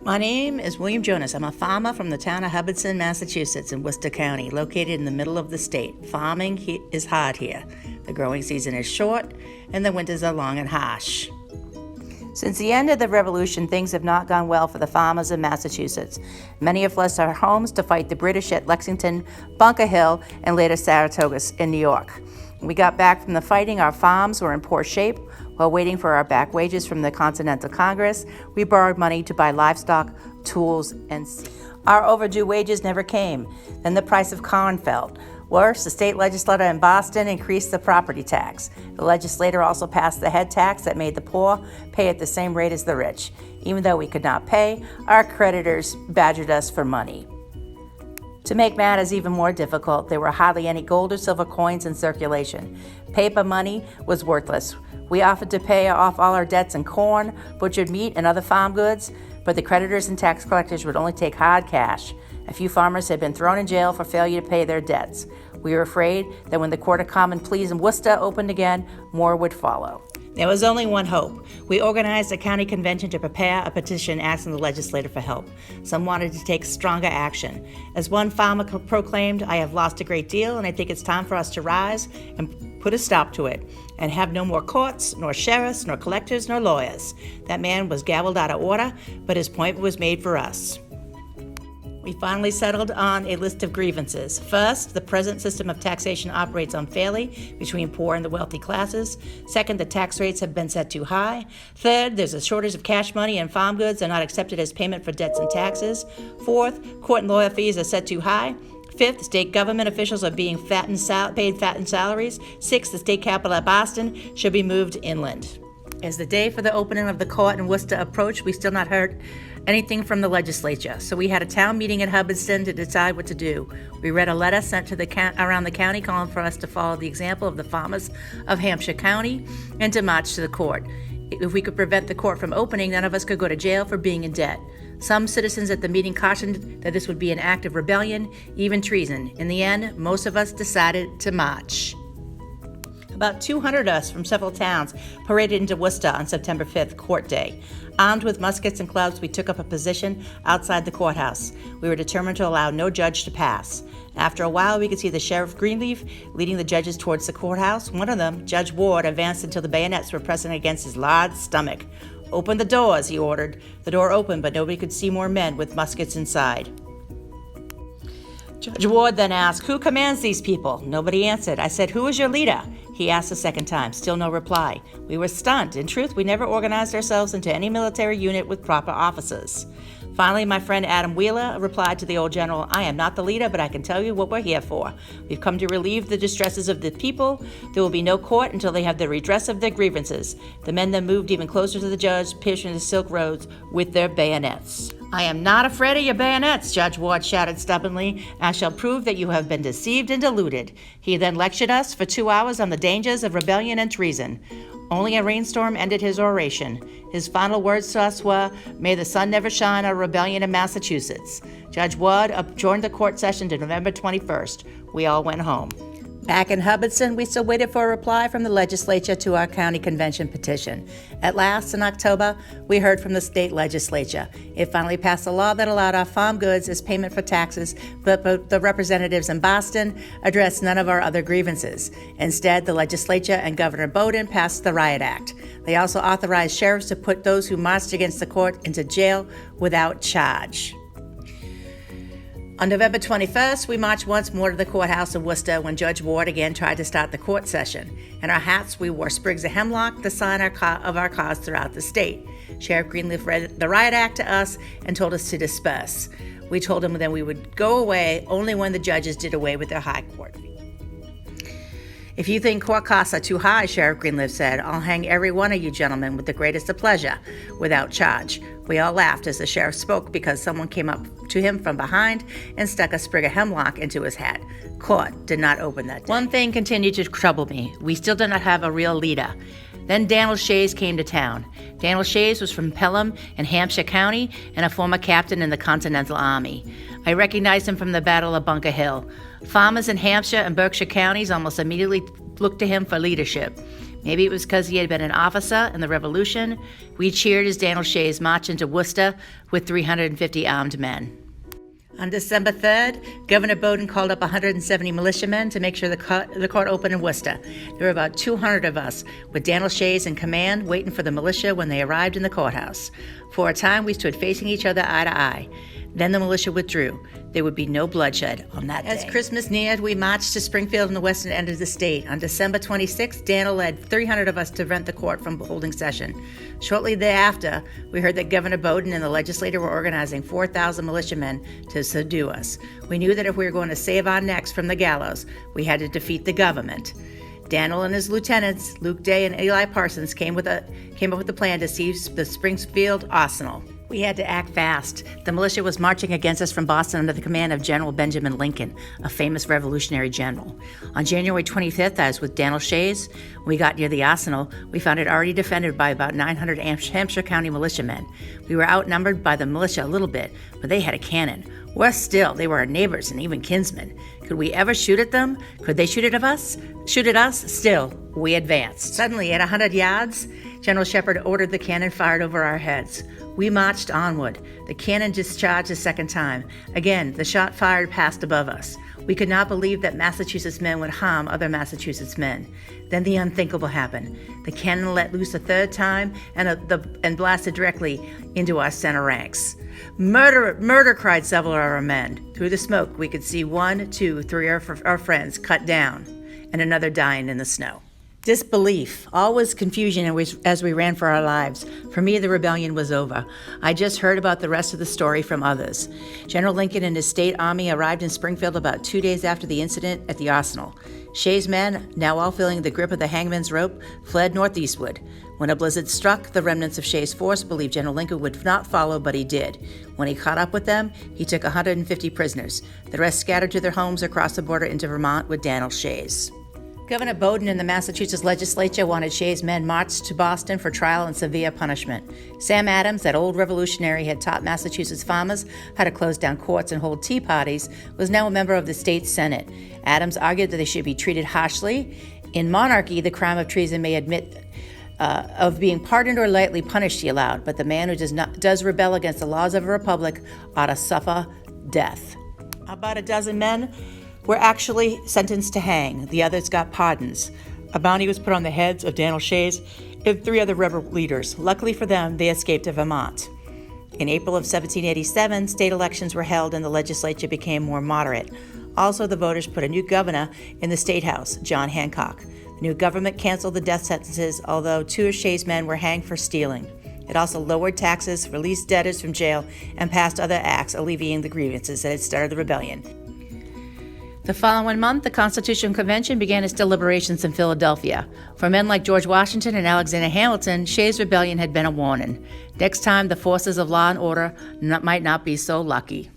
My name is William Jonas. I'm a farmer from the town of Hubbardston, Massachusetts, in Worcester County, located in the middle of the state. Farming is hard here. The growing season is short, and the winters are long and harsh. Since the end of the Revolution, things have not gone well for the farmers in Massachusetts. Many have left our homes to fight the British at Lexington, Bunker Hill, and later Saratoga in New York. When we got back from the fighting, our farms were in poor shape. While waiting for our back wages from the Continental Congress, we borrowed money to buy livestock, tools, and seed. Our overdue wages never came. Then the price of corn fell. Worse, the state legislature in Boston increased the property tax. The legislature also passed the head tax that made the poor pay at the same rate as the rich. Even though we could not pay, our creditors badgered us for money. To make matters even more difficult, there were hardly any gold or silver coins in circulation. Paper money was worthless. We offered to pay off all our debts in corn, butchered meat, and other farm goods, but the creditors and tax collectors would only take hard cash. A few farmers had been thrown in jail for failure to pay their debts. We were afraid that when the Court of Common Pleas in Worcester opened again, more would follow. There was only one hope. We organized a county convention to prepare a petition asking the legislature for help. Some wanted to take stronger action. As one farmer proclaimed, "I have lost a great deal, and I think it's time for us to rise and put a stop to it, and have no more courts, nor sheriffs, nor collectors, nor lawyers." That man was gavelled out of order, but his point was made for us. We finally settled on a list of grievances. First, the present system of taxation operates unfairly between poor and the wealthy classes. Second, the tax rates have been set too high. Third, there's a shortage of cash money and farm goods are not accepted as payment for debts and taxes. Fourth, court and lawyer fees are set too high. Fifth, state government officials are being paid fattened salaries. Sixth, the state capital at Boston should be moved inland. As the day for the opening of the court in Worcester approached, we still not heard anything from the legislature. So we had a town meeting in Hubbardston to decide what to do. We read a letter sent to around the county calling for us to follow the example of the farmers of Hampshire County and to march to the court. If we could prevent the court from opening, none of us could go to jail for being in debt. Some citizens at the meeting cautioned that this would be an act of rebellion, even treason. In the end, most of us decided to march. About 200 of us from several towns paraded into Worcester on September 5th, court day. Armed with muskets and clubs, we took up a position outside the courthouse. We were determined to allow no judge to pass. After a while, we could see the Sheriff Greenleaf leading the judges towards the courthouse. One of them, Judge Ward, advanced until the bayonets were pressing against his large stomach. "Open the doors," he ordered. The door opened, but nobody could see more men with muskets inside. Judge Ward then asked, "Who commands these people?" Nobody answered. I said, "Who is your leader?" He asked a second time. Still no reply. We were stunned. In truth, we never organized ourselves into any military unit with proper officers. Finally, my friend Adam Wheeler replied to the old general, "I am not the leader, but I can tell you what we're here for. We've come to relieve the distresses of the people. There will be no court until they have the redress of their grievances." The men then moved even closer to the judge, piercing the silk roads with their bayonets. "I am not afraid of your bayonets," Judge Ward shouted stubbornly. "I shall prove that you have been deceived and deluded." He then lectured us for 2 hours on the dangers of rebellion and treason. Only a rainstorm ended his oration. His final words to us were, "May the sun never shine on rebellion in Massachusetts." Judge Ward adjourned the court session to November 21st. We all went home. Back in Hubbardston, we still waited for a reply from the legislature to our county convention petition. At last, in October, we heard from the state legislature. It finally passed a law that allowed our farm goods as payment for taxes, but the representatives in Boston addressed none of our other grievances. Instead, the legislature and Governor Bowdoin passed the Riot Act. They also authorized sheriffs to put those who marched against the court into jail without charge. On November 21st, we marched once more to the courthouse in Worcester when Judge Ward again tried to start the court session. In our hats, we wore sprigs of hemlock, the sign of our cause throughout the state. Sheriff Greenleaf read the Riot Act to us and told us to disperse. We told him that we would go away only when the judges did away with their high court fee. "If you think court costs are too high," Sheriff Greenleaf said, "I'll hang every one of you gentlemen with the greatest of pleasure, without charge." We all laughed as the sheriff spoke because someone came up to him from behind and stuck a sprig of hemlock into his hat. Court did not open that day. One thing continued to trouble me. We still did not have a real leader. Then Daniel Shay came to town. Daniel Shay was from Pelham in Hampshire County and a former captain in the Continental Army. I recognized him from the Battle of Bunker Hill. Farmers in Hampshire and Berkshire counties almost immediately looked to him for leadership. Maybe it was because he had been an officer in the Revolution. We cheered as Daniel Shay's marched into Worcester with 350 armed men. On December 3rd, Governor Bowdoin called up 170 militiamen to make sure the court opened in Worcester. There were about 200 of us, with Daniel Shays in command, waiting for the militia when they arrived in the courthouse. For a time, we stood facing each other eye to eye. Then the militia withdrew. There would be no bloodshed on that day. As Christmas neared, we marched to Springfield in the western end of the state. On December 26th, Daniel led 300 of us to prevent the court from holding session. Shortly thereafter, we heard that Governor Bowdoin and the legislature were organizing 4,000 militiamen to subdue us. We knew that if we were going to save our necks from the gallows, we had to defeat the government. Daniel and his lieutenants, Luke Day and Eli Parsons, came up with a plan to seize the Springfield arsenal. We had to act fast. The militia was marching against us from Boston under the command of General Benjamin Lincoln, a famous Revolutionary general. On January 25th, I was with Daniel Shays. When we got near the arsenal, we found it already defended by about 900 Hampshire County militiamen. We were outnumbered by the militia a little bit, but they had a cannon. Worse still, they were our neighbors and even kinsmen. Could we ever shoot at them? Could they shoot at us? Still, we advanced. Suddenly, at 100 yards, General Shepard ordered the cannon fired over our heads. We marched onward. The cannon discharged a second time. Again, the shot fired passed above us. We could not believe that Massachusetts men would harm other Massachusetts men. Then the unthinkable happened. The cannon let loose a third time and blasted directly into our center ranks. Murder, murder, cried several of our men. Through the smoke, we could see 1, 2, 3 of our friends cut down and another dying in the snow. Disbelief, always confusion as we ran for our lives. For me, the rebellion was over. I just heard about the rest of the story from others. General Lincoln and his state army arrived in Springfield about 2 days after the incident at the arsenal. Shay's men, now all feeling the grip of the hangman's rope, fled northeastward. When a blizzard struck, the remnants of Shay's force believed General Lincoln would not follow, but he did. When he caught up with them, he took 150 prisoners. The rest scattered to their homes across the border into Vermont with Daniel Shays. Governor Bowdoin and the Massachusetts legislature wanted Shay's men marched to Boston for trial and severe punishment. Sam Adams, that old revolutionary had taught Massachusetts farmers how to close down courts and hold tea parties, was now a member of the state Senate. Adams argued that they should be treated harshly. In monarchy, the crime of treason may admit of being pardoned or lightly punished, he allowed, but the man who does rebel against the laws of a republic ought to suffer death. About a dozen men were actually sentenced to hang. The others got pardons. A bounty was put on the heads of Daniel Shays and 3 other rebel leaders. Luckily for them, they escaped to Vermont. In April of 1787, state elections were held and the legislature became more moderate. Also, the voters put a new governor in the State House, John Hancock. The new government canceled the death sentences, although 2 of Shay's men were hanged for stealing. It also lowered taxes, released debtors from jail, and passed other acts alleviating the grievances that had started the rebellion. The following month, the Constitutional Convention began its deliberations in Philadelphia. For men like George Washington and Alexander Hamilton, Shay's rebellion had been a warning. Next time, the forces of law and order might not be so lucky.